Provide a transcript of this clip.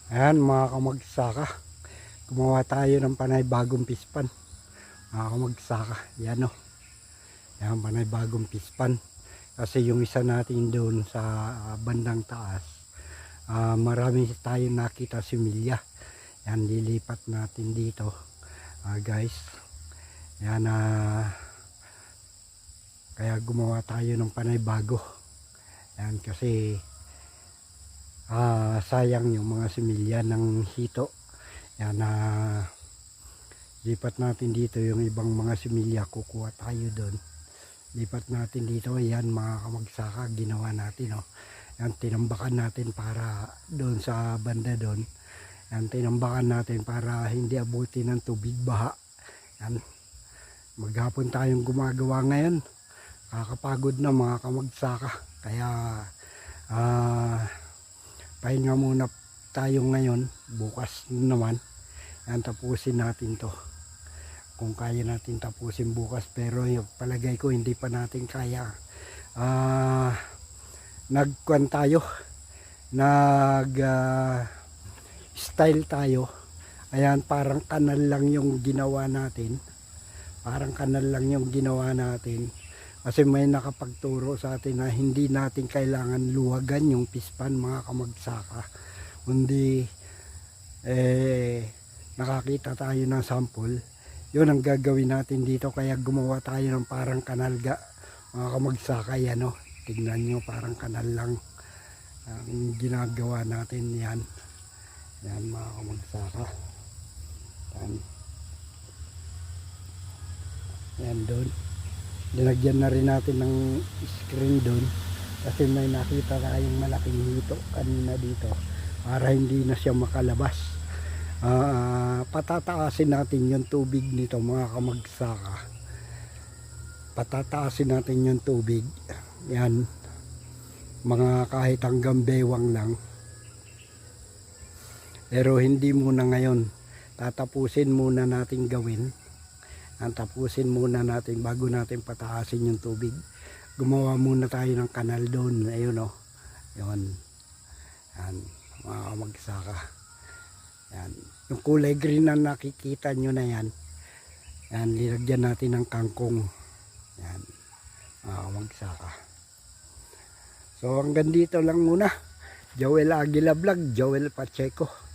Ayan mga kamagsaka, gumawa tayo ng panay bagong pispan. Mga kamagsaka, yan o. Yan, panay bagong pispan. Kasi yung isa natin doon sa bandang taas, marami tayo nakita similya. Yan, lilipat natin dito guys. Yan, kaya gumawa tayo ng panay bago. Yan, kasi sayang yung mga similya ng hito. Yan, lipat natin dito yung ibang mga similya, kukuha tayo doon, lipat natin dito. Yan mga kamagsaka, ginawa natin yan, tinambakan natin para doon sa banda doon. Yan, tinambakan natin para hindi abutin ng tubig baha. Yan, maghapon tayong gumagawa ngayon, kakapagod na mga kamagsaka, kaya pahinga muna tayo ngayon. Bukas naman yan, tapusin natin to kung kaya natin tapusin bukas, pero yung palagay ko hindi pa natin kaya. Nagkuan tayo, style tayo. Ayan, parang kanal lang yung ginawa natin, kasi may nakapagturo sa atin na hindi natin kailangan luwagan yung pispan mga kamagsaka, kundi nakakita tayo ng sample, yun ang gagawin natin dito. Kaya gumawa tayo ng parang kanal mga kamagsaka. Yan tignan nyo, parang kanal lang ang ginagawa natin. Yan mga kamagsaka. Yan doon, dinagyan na rin natin ng screen doon, kasi may nakita tayong malaking hito kanina dito, para hindi na siya makalabas. Patataasin natin yung tubig nito mga kamagsaka, patataasin natin yung tubig. Yan, mga kahit hanggang bewang lang, pero hindi muna ngayon. Tatapusin muna natin gawin, tapusin muna natin bago natin pataasin yung tubig. Gumawa muna tayo ng kanal doon. Ayun yun. Yan mga kamagsaka. Yan, yung kulay green na nakikita nyo na yan, linagyan natin ng kangkong. Yan mga kamagsaka. So hanggang dito lang muna. Joel Aguila Vlog, Joel Pacheco.